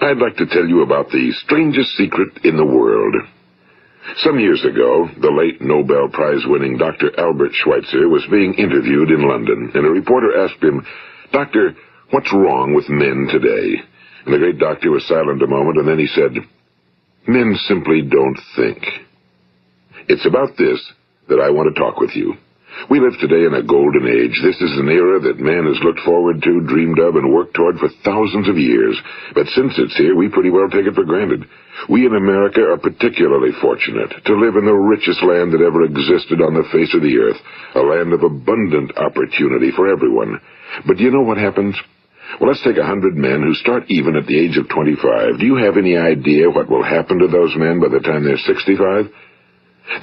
I'd like to tell you about the strangest secret in the world. Some years ago, the late Nobel Prize-winning Dr. Albert Schweitzer was being interviewed in London, and a reporter asked him, "Doctor, what's wrong with men today?" And the great doctor was silent a moment, and then he said, "Men simply don't think." It's about this that I want to talk with you. We live today in a golden age. This is an era that man has looked forward to, dreamed of, and worked toward for thousands of years. But since it's here, we pretty well take it for granted. We in America are particularly fortunate to live in the richest land that ever existed on the face of the earth, a land of abundant opportunity for everyone. But do you know what happens? Well, let's take 100 men who start even at the age of 25. Do you have any idea what will happen to those men by the time they're 65?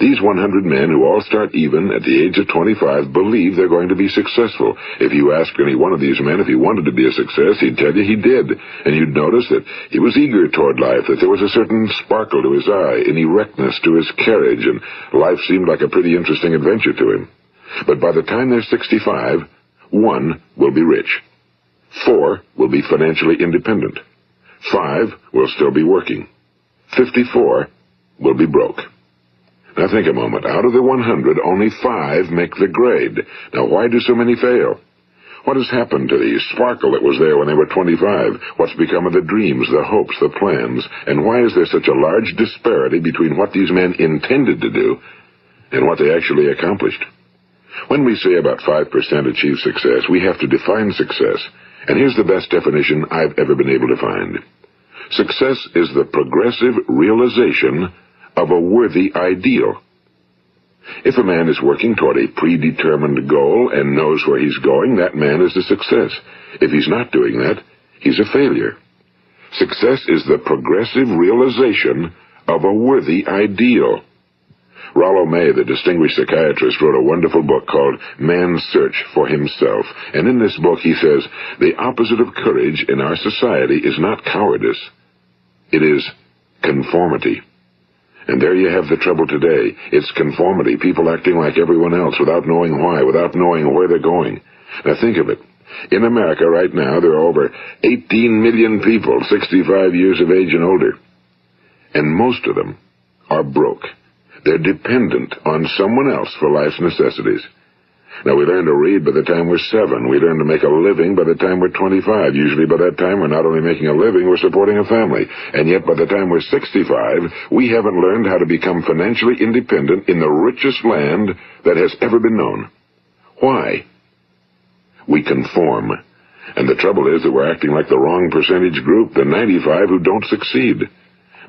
These 100 men who all start even at the age of 25 believe they're going to be successful. If you ask any one of these men if he wanted to be a success, he'd tell you he did. And you'd notice that he was eager toward life, that there was a certain sparkle to his eye, an erectness to his carriage, and life seemed like a pretty interesting adventure to him. But by the time they're 65, 1 will be rich. 4 will be financially independent. 5 will still be working. 54 will be broke. Now think a moment. Out of the 100, only 5 make the grade. Now why do so many fail? What has happened to the sparkle that was there when they were 25? What's become of the dreams, the hopes, the plans? And why is there such a large disparity between what these men intended to do and what they actually accomplished? When we say about 5% achieve success, we have to define success. And here's the best definition I've ever been able to find. Success is the progressive realization of a worthy ideal. If a man is working toward a predetermined goal and knows where he's going, that man is a success. If he's not doing that, he's a failure. Success is the progressive realization of a worthy ideal. Rollo May, the distinguished psychiatrist, wrote a wonderful book called Man's Search for Himself. And in this book he says, the opposite of courage in our society is not cowardice. It is conformity. And there you have the trouble today. It's conformity, people acting like everyone else without knowing why, without knowing where they're going. Now think of it. In America right now, there are over 18 million people 65 years of age and older. And most of them are broke. They're dependent on someone else for life's necessities. Now, we learn to read by the time we're 7. We learn to make a living by the time we're 25. Usually by that time, we're not only making a living, we're supporting a family. And yet by the time we're 65, we haven't learned how to become financially independent in the richest land that has ever been known. Why? We conform. And the trouble is that we're acting like the wrong percentage group, the 95 who don't succeed.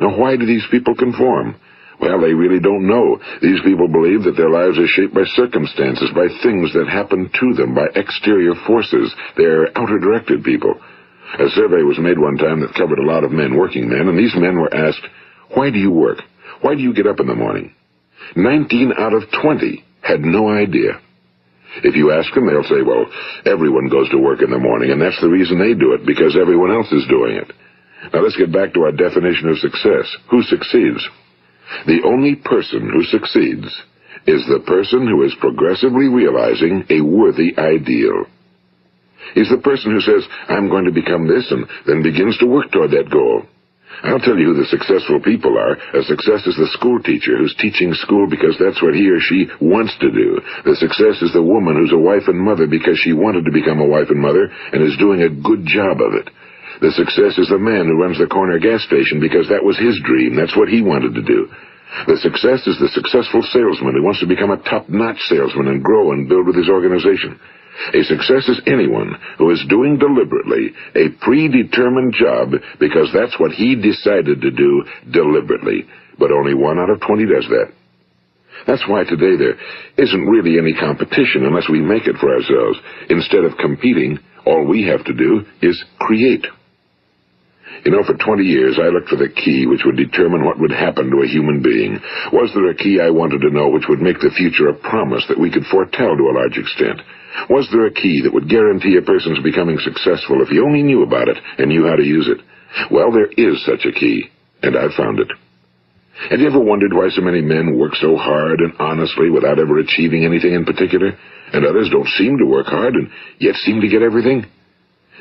Now, why do these people conform? Well, they really don't know. These people believe that their lives are shaped by circumstances, by things that happen to them, by exterior forces. They're outer-directed people. A survey was made one time that covered a lot of men, working men, and these men were asked, "Why do you work? Why do you get up in the morning?" 19 out of 20 had no idea. If you ask them, they'll say, well, everyone goes to work in the morning, and that's the reason they do it, because everyone else is doing it. Now let's get back to our definition of success. Who succeeds? The only person who succeeds is the person who is progressively realizing a worthy ideal. He's the person who says, I'm going to become this, and then begins to work toward that goal. I'll tell you who the successful people are. A success is the school teacher who's teaching school because that's what he or she wants to do. The success is the woman who's a wife and mother because she wanted to become a wife and mother and is doing a good job of it. The success is the man who runs the corner gas station because that was his dream. That's what he wanted to do. The success is the successful salesman who wants to become a top-notch salesman and grow and build with his organization. A success is anyone who is doing deliberately a predetermined job because that's what he decided to do deliberately. But only 1 out of 20 does that. That's why today there isn't really any competition unless we make it for ourselves. Instead of competing, all we have to do is create. You know, for 20 years, I looked for the key which would determine what would happen to a human being. Was there a key I wanted to know which would make the future a promise that we could foretell to a large extent? Was there a key that would guarantee a person's becoming successful if he only knew about it and knew how to use it? Well, there is such a key, and I've found it. Have you ever wondered why so many men work so hard and honestly without ever achieving anything in particular, and others don't seem to work hard and yet seem to get everything?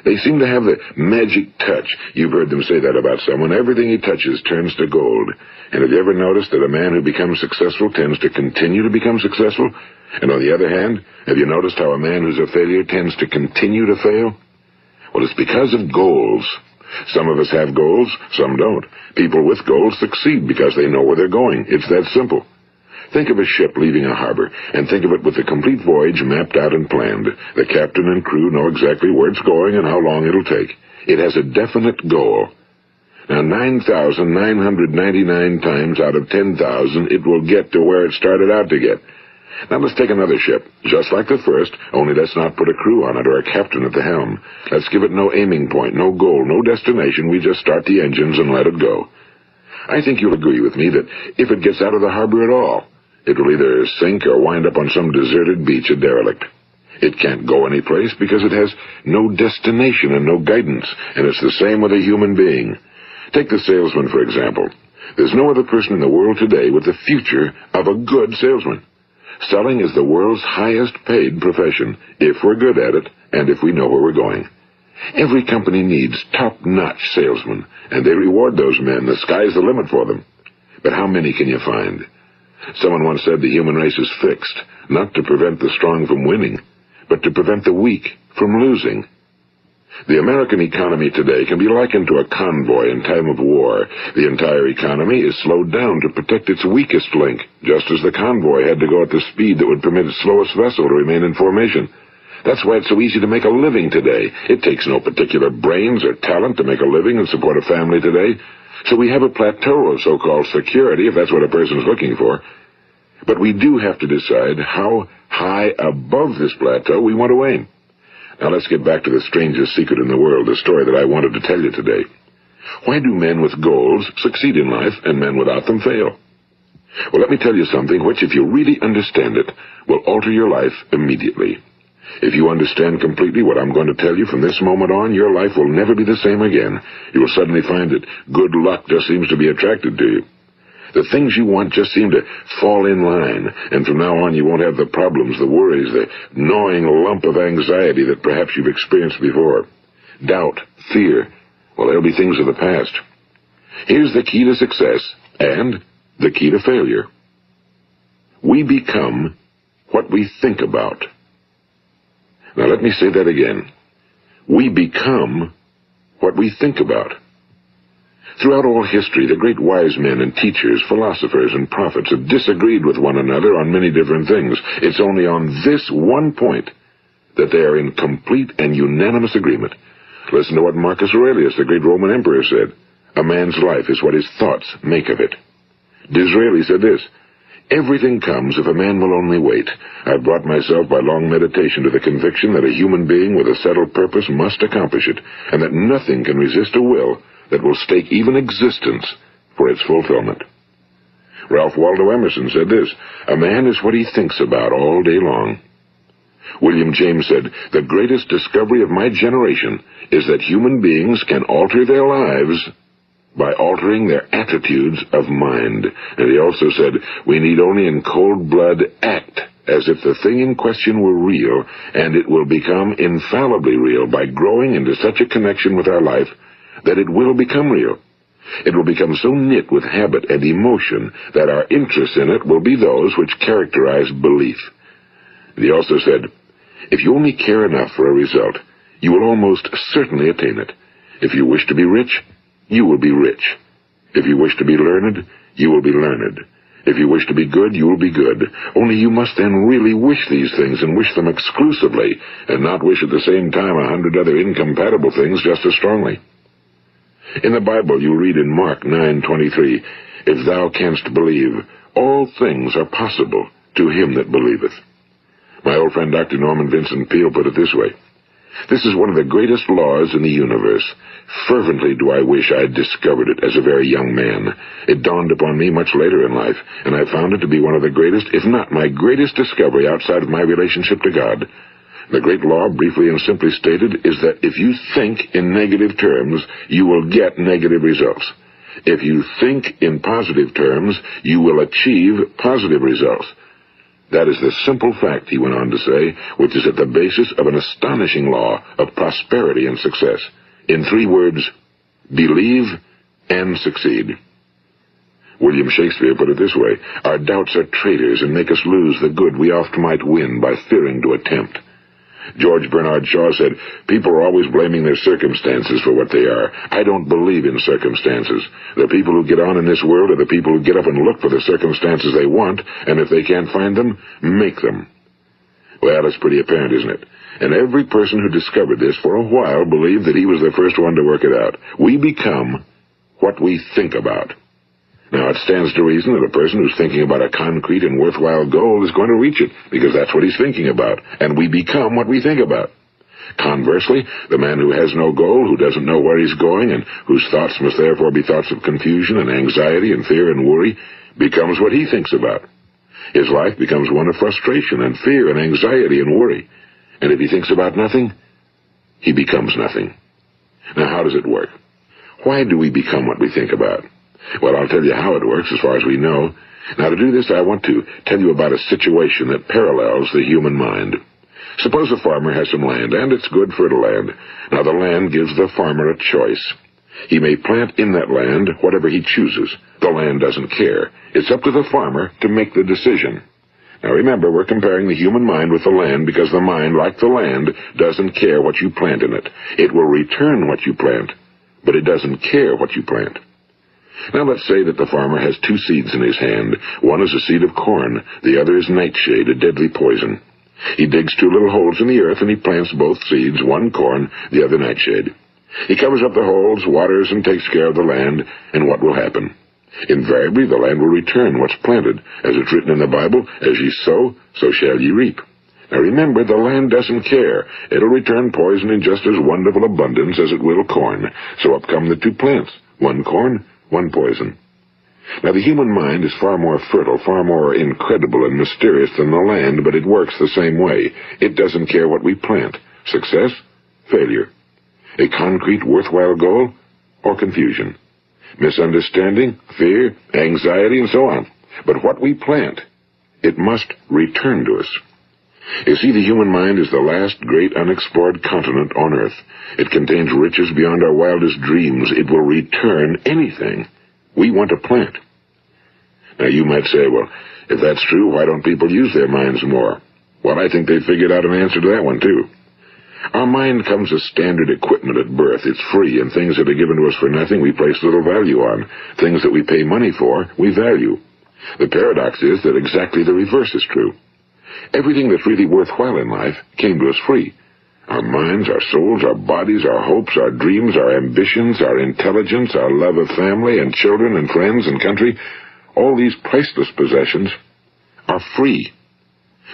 They seem to have the magic touch. You've heard them say that about someone. Everything he touches turns to gold. And have you ever noticed that a man who becomes successful tends to continue to become successful? And on the other hand, have you noticed how a man who's a failure tends to continue to fail? Well, it's because of goals. Some of us have goals, some don't. People with goals succeed because they know where they're going. It's that simple. Think of a ship leaving a harbor, and think of it with the complete voyage mapped out and planned. The captain and crew know exactly where it's going and how long it'll take. It has a definite goal. Now, 9,999 times out of 10,000, it will get to where it started out to get. Now, let's take another ship, just like the first, only let's not put a crew on it or a captain at the helm. Let's give it no aiming point, no goal, no destination. We just start the engines and let it go. I think you'll agree with me that if it gets out of the harbor at all, it will either sink or wind up on some deserted beach, a derelict. It can't go anyplace because it has no destination and no guidance, and it's the same with a human being. Take the salesman, for example. There's no other person in the world today with the future of a good salesman. Selling is the world's highest paid profession, if we're good at it and if we know where we're going. Every company needs top-notch salesmen, and they reward those men. The sky's the limit for them. But how many can you find? Someone once said the human race is fixed, not to prevent the strong from winning, but to prevent the weak from losing. The American economy today can be likened to a convoy in time of war. The entire economy is slowed down to protect its weakest link, just as the convoy had to go at the speed that would permit its slowest vessel to remain in formation. That's why it's so easy to make a living today. It takes no particular brains or talent to make a living and support a family today. So we have a plateau of so-called security, if that's what a person's looking for. But we do have to decide how high above this plateau we want to aim. Now let's get back to the strangest secret in the world, the story that I wanted to tell you today. Why do men with goals succeed in life and men without them fail? Well, let me tell you something which, if you really understand it, will alter your life immediately. If you understand completely what I'm going to tell you from this moment on, your life will never be the same again. You will suddenly find that good luck just seems to be attracted to you. The things you want just seem to fall in line, and from now on you won't have the problems, the worries, the gnawing lump of anxiety that perhaps you've experienced before. Doubt, fear, well, they'll be things of the past. Here's the key to success and the key to failure. We become what we think about. Now let me say that again. We become what we think about. Throughout all history, the great wise men and teachers, philosophers and prophets have disagreed with one another on many different things. It's only on this one point that they are in complete and unanimous agreement. Listen to what Marcus Aurelius, the great Roman emperor, said. A man's life is what his thoughts make of it. Disraeli said this, everything comes if a man will only wait. I've brought myself by long meditation to the conviction that a human being with a settled purpose must accomplish it, and that nothing can resist a will that will stake even existence for its fulfillment. Ralph Waldo Emerson said this, a man is what he thinks about all day long. William James said, the greatest discovery of my generation is that human beings can alter their lives by altering their attitudes of mind. And he also said, we need only in cold blood act as if the thing in question were real, and it will become infallibly real by growing into such a connection with our life that it will become real. It will become so knit with habit and emotion that our interest in it will be those which characterize belief. And he also said, if you only care enough for a result, you will almost certainly attain it. If you wish to be rich, you will be rich. If you wish to be learned, you will be learned. If you wish to be good, you will be good. Only you must then really wish these things and wish them exclusively, and not wish at the same time 100 other incompatible things just as strongly. In the Bible, you read in Mark 9:23, if thou canst believe, all things are possible to him that believeth. My old friend Dr. Norman Vincent Peale put it this way, this is one of the greatest laws in the universe. Fervently do I wish I had discovered it as a very young man. It dawned upon me much later in life, and I found it to be one of the greatest, if not my greatest discovery outside of my relationship to God. The great law, briefly and simply stated, is that if you think in negative terms, you will get negative results. If you think in positive terms, you will achieve positive results. That is the simple fact, he went on to say, which is at the basis of an astonishing law of prosperity and success. In 3 words, believe and succeed. William Shakespeare put it this way: our doubts are traitors and make us lose the good we oft might win by fearing to attempt. George Bernard Shaw said, people are always blaming their circumstances for what they are. I don't believe in circumstances. The people who get on in this world are the people who get up and look for the circumstances they want, and if they can't find them, make them. Well, it's pretty apparent, isn't it? And every person who discovered this for a while believed that he was the first one to work it out. We become what we think about. Now, it stands to reason that a person who's thinking about a concrete and worthwhile goal is going to reach it, because that's what he's thinking about, and we become what we think about. Conversely, the man who has no goal, who doesn't know where he's going, and whose thoughts must therefore be thoughts of confusion and anxiety and fear and worry, becomes what he thinks about. His life becomes one of frustration and fear and anxiety and worry. And if he thinks about nothing, he becomes nothing. Now, how does it work? Why do we become what we think about? Well, I'll tell you how it works as far as we know. Now, to do this, I want to tell you about a situation that parallels the human mind. Suppose a farmer has some land, and it's good fertile land. Now, the land gives the farmer a choice. He may plant in that land whatever he chooses. The land doesn't care. It's up to the farmer to make the decision. Now, remember, we're comparing the human mind with the land because the mind, like the land, doesn't care what you plant in it. It will return what you plant, but it doesn't care what you plant. Now, let's say that the farmer has 2 seeds in his hand. One is a seed of corn. The other is nightshade, a deadly poison. He digs 2 little holes in the earth, and he plants both seeds, one corn, the other nightshade. He covers up the holes, waters, and takes care of the land, and what will happen? Invariably, the land will return what's planted. As it's written in the Bible, as ye sow, so shall ye reap. Now remember, the land doesn't care. It'll return poison in just as wonderful abundance as it will corn. So up come the 2 plants, one corn, one poison. Now, the human mind is far more fertile, far more incredible and mysterious than the land, but it works the same way. It doesn't care what we plant. Success, failure. A concrete, worthwhile goal, or confusion. Misunderstanding, fear, anxiety, and so on. But what we plant, it must return to us. You see, the human mind is the last great unexplored continent on Earth. It contains riches beyond our wildest dreams. It will return anything we want to plant. Now, you might say, well, if that's true, why don't people use their minds more? Well, I think they figured out an answer to that one, too. Our mind comes as standard equipment at birth. It's free, and things that are given to us for nothing we place little value on. Things that we pay money for, we value. The paradox is that exactly the reverse is true. Everything that's really worthwhile in life came to us free. Our minds, our souls, our bodies, our hopes, our dreams, our ambitions, our intelligence, our love of family and children and friends and country, all these priceless possessions are free.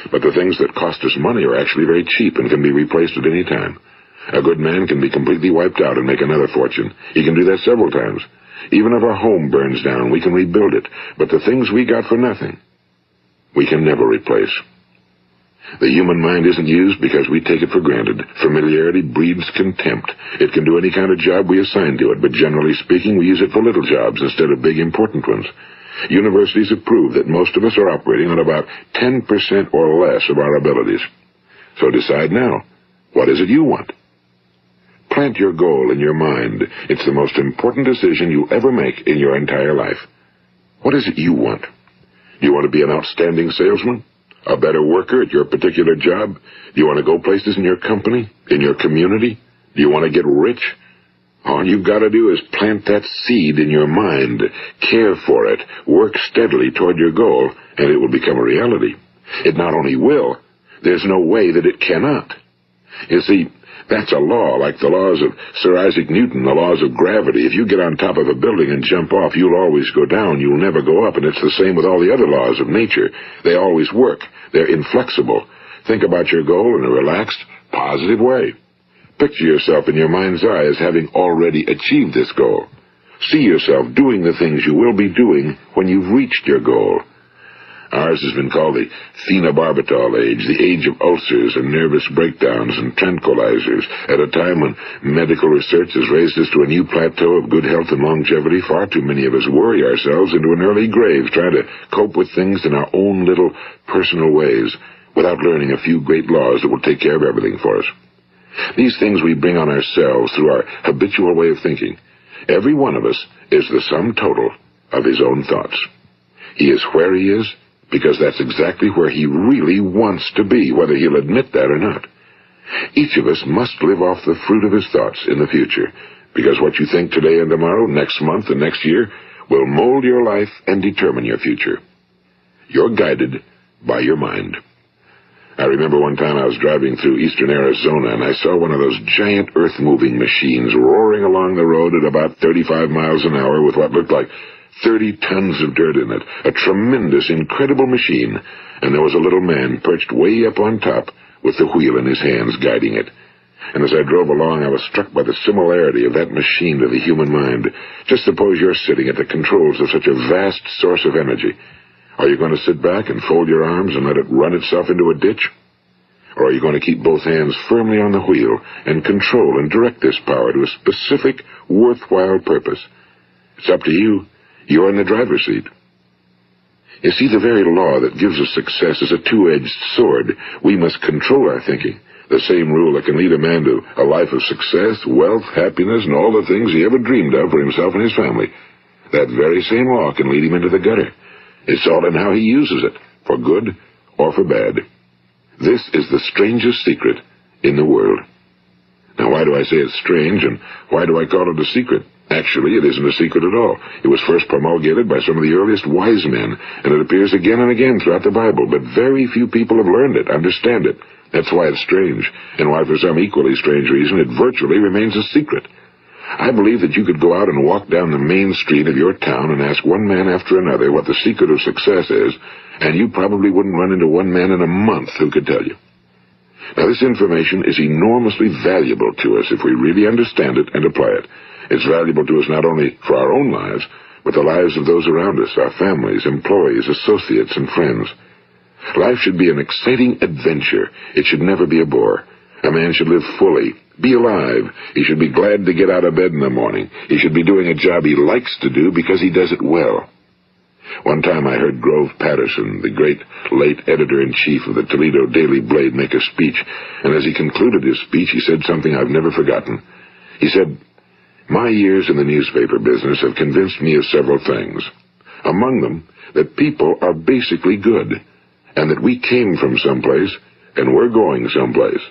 But the things that cost us money are actually very cheap and can be replaced at any time. A good man can be completely wiped out and make another fortune. He can do that several times. Even if our home burns down, we can rebuild it. But the things we got for nothing, we can never replace. The human mind isn't used because we take it for granted. Familiarity breeds contempt. It can do any kind of job we assign to it, but generally speaking, we use it for little jobs instead of big, important ones. Universities have proved that most of us are operating on about 10% or less of our abilities. So decide now, what is it you want? Plant your goal in your mind. It's the most important decision you'll ever make in your entire life. What is it you want? Do you want to be an outstanding salesman? A better worker at your particular job? Do you want to go places in your company? In your community? Do you want to get rich? All you've got to do is plant that seed in your mind, care for it, work steadily toward your goal, and it will become a reality. It not only will, there's no way that it cannot. You see, that's a law, like the laws of Sir Isaac Newton, the laws of gravity. If you get on top of a building and jump off, you'll always go down. You'll never go up, and it's the same with all the other laws of nature. They always work. They're inflexible. Think about your goal in a relaxed, positive way. Picture yourself in your mind's eye as having already achieved this goal. See yourself doing the things you will be doing when you've reached your goal. Ours has been called the phenobarbital age, the age of ulcers and nervous breakdowns and tranquilizers. At a time when medical research has raised us to a new plateau of good health and longevity, far too many of us worry ourselves into an early grave trying to cope with things in our own little personal ways without learning a few great laws that will take care of everything for us. These things we bring on ourselves through our habitual way of thinking. Every one of us is the sum total of his own thoughts. He is where he is because that's exactly where he really wants to be, whether he'll admit that or not. Each of us must live off the fruit of his thoughts in the future, because what you think today and tomorrow, next month and next year, will mold your life and determine your future. You're guided by your mind. I remember one time I was driving through eastern Arizona, and I saw one of those giant earth-moving machines roaring along the road at about 35 miles an hour with what looked like 30 tons of dirt in it. A tremendous, incredible machine, and there was a little man perched way up on top with the wheel in his hands guiding it. And as I drove along, I was struck by the similarity of that machine to the human mind. Just suppose you're sitting at the controls of such a vast source of energy. Are you going to sit back and fold your arms and let it run itself into a ditch? Or are you going to keep both hands firmly on the wheel and control and direct this power to a specific, worthwhile purpose? It's up to you. You're in the driver's seat. You see, the very law that gives us success is a two-edged sword. We must control our thinking. The same rule that can lead a man to a life of success, wealth, happiness, and all the things he ever dreamed of for himself and his family. That very same law can lead him into the gutter. It's all in how he uses it, for good or for bad. This is the strangest secret in the world. Now, why do I say it's strange, and why do I call it a secret? Actually, it isn't a secret at all. It was first promulgated by some of the earliest wise men, and it appears again and again throughout the Bible, but very few people have learned it, understand it. That's why it's strange, and why for some equally strange reason it virtually remains a secret. I believe that you could go out and walk down the main street of your town and ask one man after another what the secret of success is, and you probably wouldn't run into one man in a month who could tell you. Now, this information is enormously valuable to us if we really understand it and apply it. It's valuable to us not only for our own lives, but the lives of those around us, our families, employees, associates, and friends. Life should be an exciting adventure. It should never be a bore. A man should live fully, be alive. He should be glad to get out of bed in the morning. He should be doing a job he likes to do because he does it well. One time I heard Grove Patterson, the great late editor-in-chief of the Toledo Daily Blade, make a speech, and as he concluded his speech, he said something I've never forgotten. He said, "My years in the newspaper business have convinced me of several things. Among them, that people are basically good, and that we came from someplace, and we're going someplace.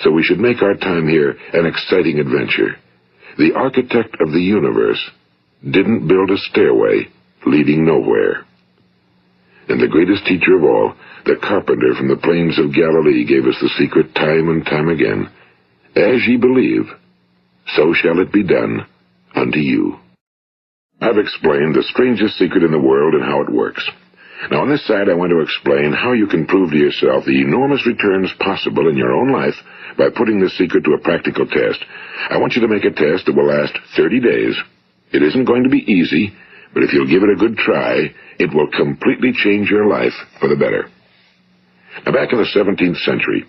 So we should make our time here an exciting adventure. The architect of the universe didn't build a stairway leading nowhere." And the greatest teacher of all, the carpenter from the plains of Galilee, gave us the secret time and time again. As ye believe, so shall it be done unto you. I've explained the strangest secret in the world and how it works. Now, on this side, I want to explain how you can prove to yourself the enormous returns possible in your own life by putting this secret to a practical test. I want you to make a test that will last 30 days. It isn't going to be easy, but if you'll give it a good try, it will completely change your life for the better. Now, back in the 17th century,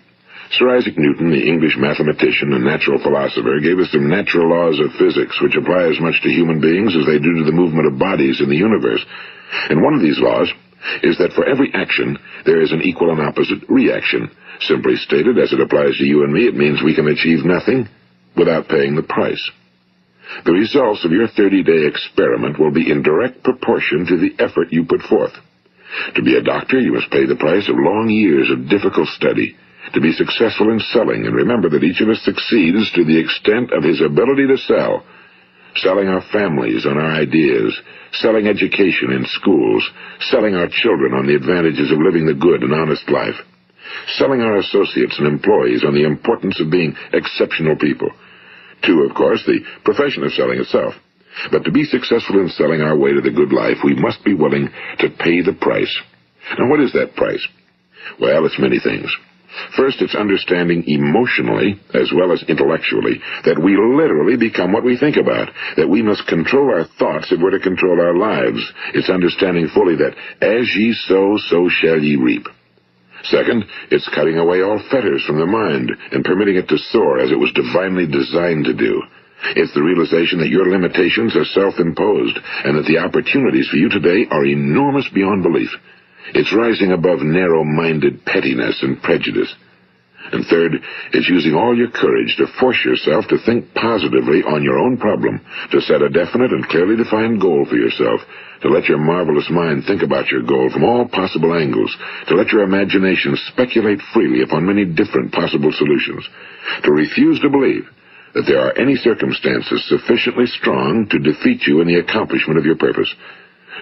Sir Isaac Newton, the English mathematician and natural philosopher, gave us some natural laws of physics which apply as much to human beings as they do to the movement of bodies in the universe. And one of these laws is that for every action, there is an equal and opposite reaction. Simply stated, as it applies to you and me, it means we can achieve nothing without paying the price. The results of your 30-day experiment will be in direct proportion to the effort you put forth. To be a doctor, you must pay the price of long years of difficult study. To be successful in selling, and remember that each of us succeeds to the extent of his ability to sell. Selling our families on our ideas, selling education in schools, selling our children on the advantages of living the good and honest life, selling our associates and employees on the importance of being exceptional people. To, of course, the profession of selling itself. But to be successful in selling our way to the good life, we must be willing to pay the price. Now, what is that price? Well, it's many things. First, it's understanding emotionally, as well as intellectually, that we literally become what we think about, that we must control our thoughts if we're to control our lives. It's understanding fully that as ye sow, so shall ye reap. Second, it's cutting away all fetters from the mind and permitting it to soar as it was divinely designed to do. It's the realization that your limitations are self-imposed and that the opportunities for you today are enormous beyond belief. It's rising above narrow-minded pettiness and prejudice. And third, it's using all your courage to force yourself to think positively on your own problem, to set a definite and clearly defined goal for yourself, to let your marvelous mind think about your goal from all possible angles, to let your imagination speculate freely upon many different possible solutions, to refuse to believe that there are any circumstances sufficiently strong to defeat you in the accomplishment of your purpose,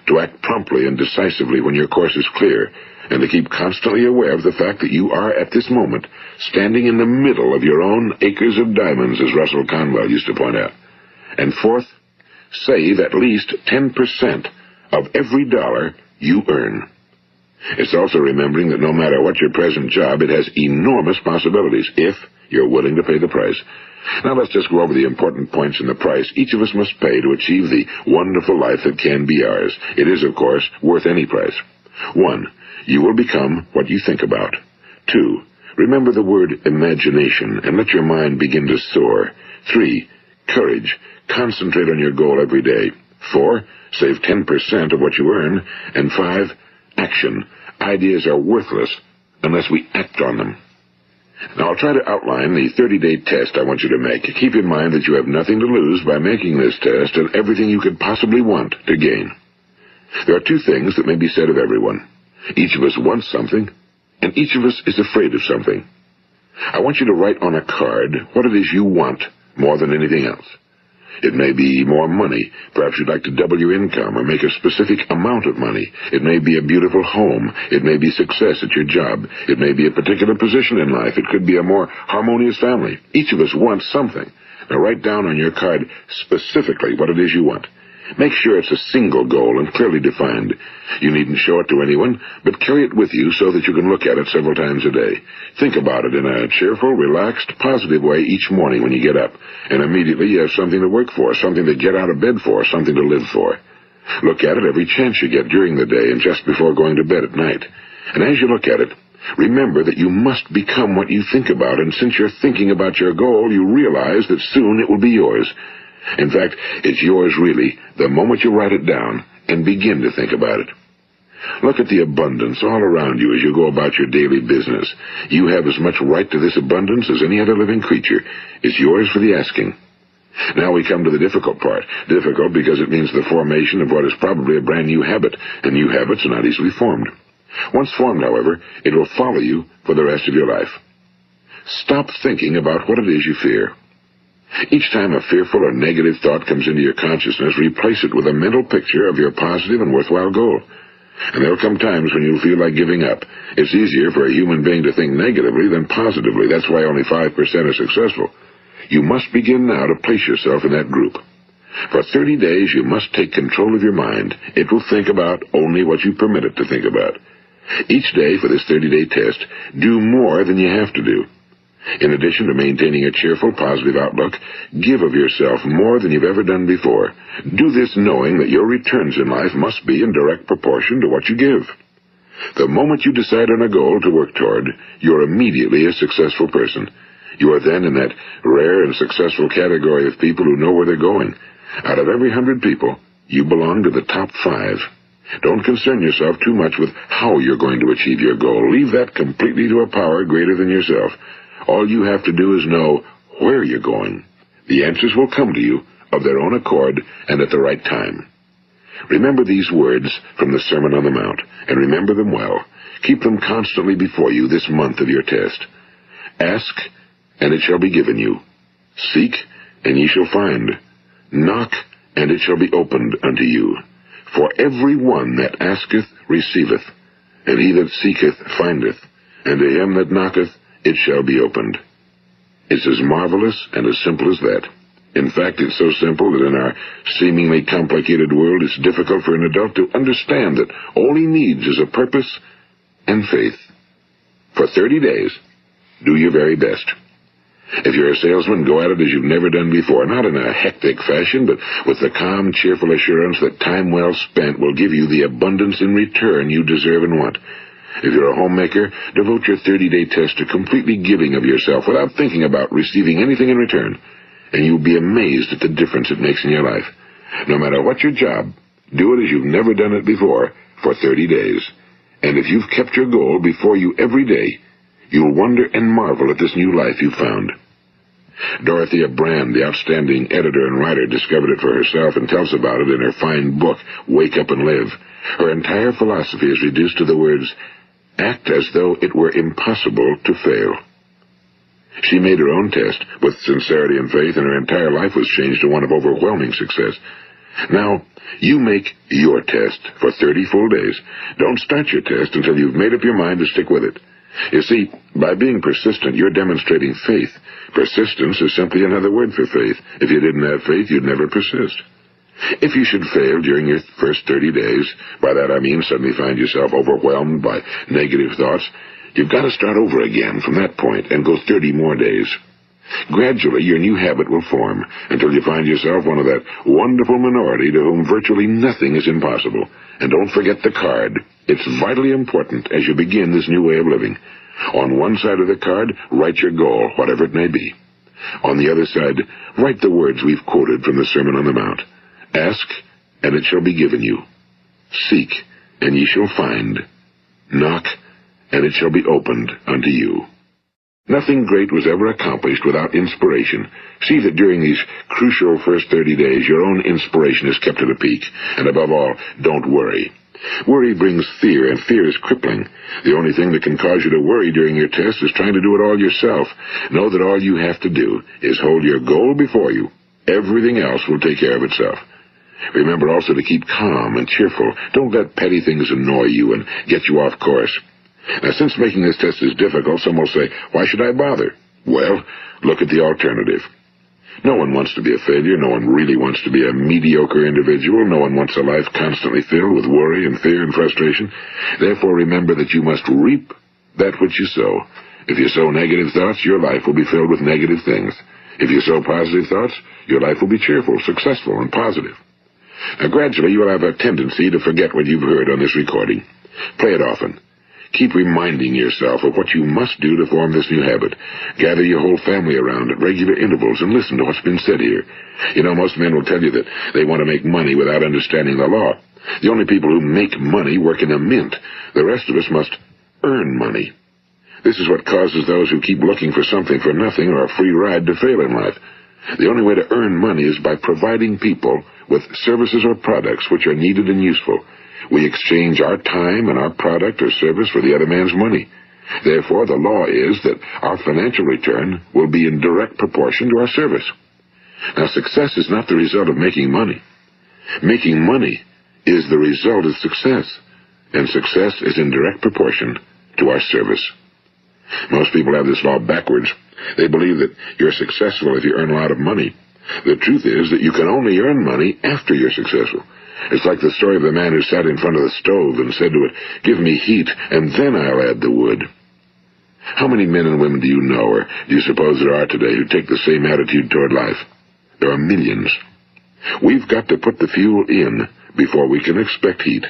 to act promptly and decisively when your course is clear, and to keep constantly aware of the fact that you are, at this moment, standing in the middle of your own acres of diamonds, as Russell Conwell used to point out. And fourth, save at least 10% of every dollar you earn. It's also remembering that no matter what your present job, it has enormous possibilities, if you're willing to pay the price. Now let's just go over the important points in the price each of us must pay to achieve the wonderful life that can be ours. It is, of course, worth any price. 1. You will become what you think about. 2. Remember the word imagination and let your mind begin to soar. 3. Courage. Concentrate on your goal every day. 4. Save 10% of what you earn. And 5. Action. Ideas are worthless unless we act on them. Now, I'll try to outline the 30-day test I want you to make. Keep in mind that you have nothing to lose by making this test and everything you could possibly want to gain. There are two things that may be said of everyone. Each of us wants something, and each of us is afraid of something. I want you to write on a card what it is you want more than anything else. It may be more money. Perhaps you'd like to double your income or make a specific amount of money. It may be a beautiful home. It may be success at your job. It may be a particular position in life. It could be a more harmonious family. Each of us wants something. Now write down on your card specifically what it is you want. Make sure it's a single goal and clearly defined. You needn't show it to anyone, but carry it with you so that you can look at it several times a day. Think about it in a cheerful, relaxed, positive way each morning when you get up, and immediately you have something to work for, something to get out of bed for, something to live for. Look at it every chance you get during the day and just before going to bed at night. And as you look at it, remember that you must become what you think about, and since you're thinking about your goal, you realize that soon it will be yours. In fact, it's yours really the moment you write it down and begin to think about it. Look at the abundance all around you as you go about your daily business. You have as much right to this abundance as any other living creature. It's yours for the asking. Now we come to the difficult part. Difficult because it means the formation of what is probably a brand new habit, and new habits are not easily formed. Once formed, however, it will follow you for the rest of your life. Stop thinking about what it is you fear. Each time a fearful or negative thought comes into your consciousness, replace it with a mental picture of your positive and worthwhile goal. And there will come times when you'll feel like giving up. It's easier for a human being to think negatively than positively. That's why only 5% are successful. You must begin now to place yourself in that group. For 30 days, you must take control of your mind. It will think about only what you permit it to think about. Each day for this 30-day test, do more than you have to do. In addition to maintaining a cheerful, positive outlook, give of yourself more than you've ever done before. Do this knowing that your returns in life must be in direct proportion to what you give. The moment you decide on a goal to work toward, you're immediately a successful person. You are then in that rare and successful category of people who know where they're going. Out of every 100 people, you belong to the top 5. Don't concern yourself too much with how you're going to achieve your goal. Leave that completely to a power greater than yourself. All you have to do is know where you're going. The answers will come to you of their own accord and at the right time. Remember these words from the Sermon on the Mount, and remember them well. Keep them constantly before you this month of your test. Ask, and it shall be given you. Seek, and ye shall find. Knock, and it shall be opened unto you. For every one that asketh receiveth, and he that seeketh findeth, and to him that knocketh it shall be opened. It's as marvelous and as simple as that. In fact, it's so simple that in our seemingly complicated world, it's difficult for an adult to understand that all he needs is a purpose and faith. For 30 days, do your very best. If you're a salesman, go at it as you've never done before, not in a hectic fashion, but with the calm, cheerful assurance that time well spent will give you the abundance in return you deserve and want. If you're a homemaker, devote your 30-day test to completely giving of yourself without thinking about receiving anything in return, and you'll be amazed at the difference it makes in your life. No matter what your job, do it as you've never done it before for 30 days. And if you've kept your goal before you every day, you'll wonder and marvel at this new life you've found. Dorothea Brand, the outstanding editor and writer, discovered it for herself and tells about it in her fine book, Wake Up and Live. Her entire philosophy is reduced to the words, act as though it were impossible to fail. She made her own test with sincerity and faith, and her entire life was changed to one of overwhelming success. Now, you make your test for 30 full days. Don't start your test until you've made up your mind to stick with it. You see, by being persistent, you're demonstrating faith. Persistence is simply another word for faith. If you didn't have faith, you'd never persist. If you should fail during your first 30 days, by that I mean suddenly find yourself overwhelmed by negative thoughts, you've got to start over again from that point and go 30 more days. Gradually, your new habit will form until you find yourself one of that wonderful minority to whom virtually nothing is impossible. And don't forget the card. It's vitally important as you begin this new way of living. On one side of the card, write your goal, whatever it may be. On the other side, write the words we've quoted from the Sermon on the Mount. Ask, and it shall be given you. Seek, and ye shall find. Knock, and it shall be opened unto you. Nothing great was ever accomplished without inspiration. See that during these crucial first 30 days, your own inspiration is kept at a peak. And above all, don't worry. Worry brings fear, and fear is crippling. The only thing that can cause you to worry during your test is trying to do it all yourself. Know that all you have to do is hold your goal before you. Everything else will take care of itself. Remember also to keep calm and cheerful. Don't let petty things annoy you and get you off course. Now, since making this test is difficult, some will say, why should I bother? Well, look at the alternative. No one wants to be a failure. No one really wants to be a mediocre individual. No one wants a life constantly filled with worry and fear and frustration. Therefore, remember that you must reap that which you sow. If you sow negative thoughts, your life will be filled with negative things. If you sow positive thoughts, your life will be cheerful, successful, and positive. Now, gradually, you will have a tendency to forget what you've heard on this recording. Play it often. Keep reminding yourself of what you must do to form this new habit. Gather your whole family around at regular intervals and listen to what's been said here. You know, most men will tell you that they want to make money without understanding the law. The only people who make money work in a mint. The rest of us must earn money. This is what causes those who keep looking for something for nothing or a free ride to fail in life. The only way to earn money is by providing people with services or products which are needed and useful. We exchange our time and our product or service for the other man's money. Therefore, the law is that our financial return will be in direct proportion to our service. Now, success is not the result of making money. Making money is the result of success, and success is in direct proportion to our service. Most people have this law backwards. They believe that you're successful if you earn a lot of money. The truth is that you can only earn money after you're successful. It's like the story of the man who sat in front of the stove and said to it, "Give me heat, and then I'll add the wood." How many men and women do you know, or do you suppose there are today, who take the same attitude toward life? There are millions. We've got to put the fuel in before we can expect heat.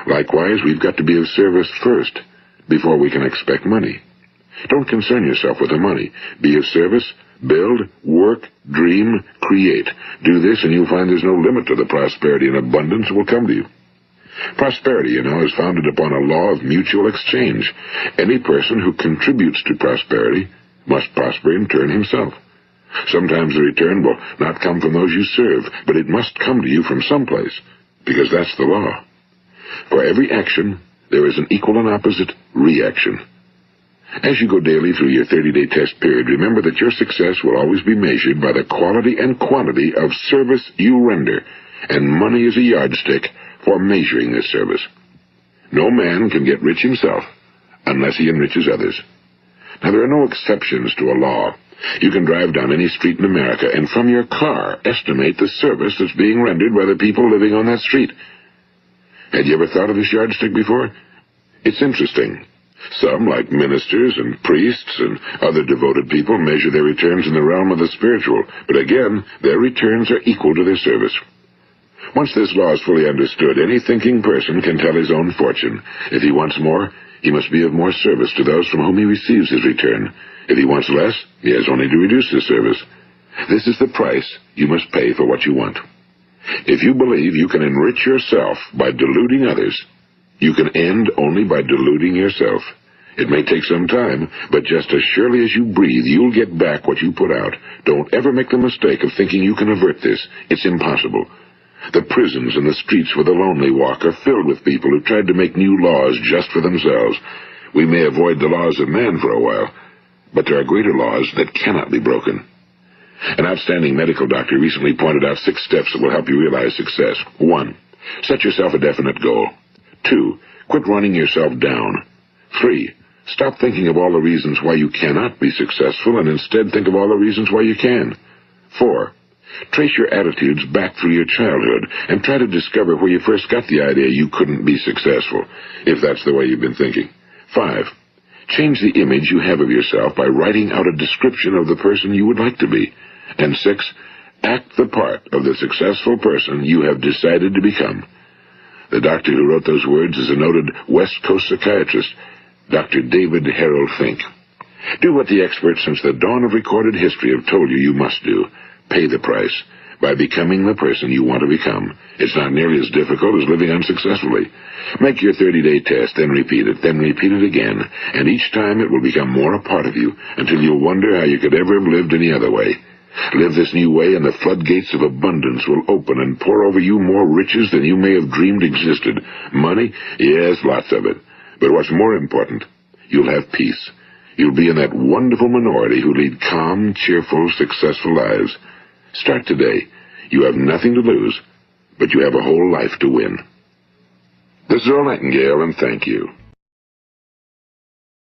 Likewise, we've got to be of service first before we can expect money. Don't concern yourself with the money. Be of service, build, work, dream, create. Do this, and you'll find there's no limit to the prosperity and abundance that will come to you. Prosperity, you know, is founded upon a law of mutual exchange. Any person who contributes to prosperity must prosper in turn himself. Sometimes the return will not come from those you serve, but it must come to you from someplace, because that's the law. For every action, there is an equal and opposite reaction. As you go daily through your 30-day test period, remember that your success will always be measured by the quality and quantity of service you render, and money is a yardstick for measuring this service. No man can get rich himself unless he enriches others. Now, there are no exceptions to a law. You can drive down any street in America and from your car estimate the service that's being rendered by the people living on that street. Had you ever thought of this yardstick before? It's interesting. Some, like ministers and priests and other devoted people, measure their returns in the realm of the spiritual, but again, their returns are equal to their service. Once this law is fully understood, any thinking person can tell his own fortune. If he wants more, he must be of more service to those from whom he receives his return. If he wants less, he has only to reduce his service. This is the price you must pay for what you want. If you believe you can enrich yourself by deluding others, you can end only by deluding yourself. It may take some time, but just as surely as you breathe, you'll get back what you put out. Don't ever make the mistake of thinking you can avert this. It's impossible. The prisons and the streets where the lonely walk are filled with people who tried to make new laws just for themselves. We may avoid the laws of man for a while, but there are greater laws that cannot be broken. An outstanding medical doctor recently pointed out 6 steps that will help you realize success. 1. Set yourself a definite goal. 2. Quit running yourself down. 3. Stop thinking of all the reasons why you cannot be successful and instead think of all the reasons why you can. 4. Trace your attitudes back through your childhood and try to discover where you first got the idea you couldn't be successful, if that's the way you've been thinking. 5. Change the image you have of yourself by writing out a description of the person you would like to be. And 6. Act the part of the successful person you have decided to become. The doctor who wrote those words is a noted West Coast psychiatrist, Dr. David Harold Fink. Do what the experts since the dawn of recorded history have told you must do. Pay the price by becoming the person you want to become. It's not nearly as difficult as living unsuccessfully. Make your 30-day test, then repeat it again, and each time it will become more a part of you until you'll wonder how you could ever have lived any other way. Live this new way, and the floodgates of abundance will open and pour over you more riches than you may have dreamed existed. Money? Yes, lots of it. But what's more important, you'll have peace. You'll be in that wonderful minority who lead calm, cheerful, successful lives. Start today. You have nothing to lose, but you have a whole life to win. This is Earl Nightingale, and thank you.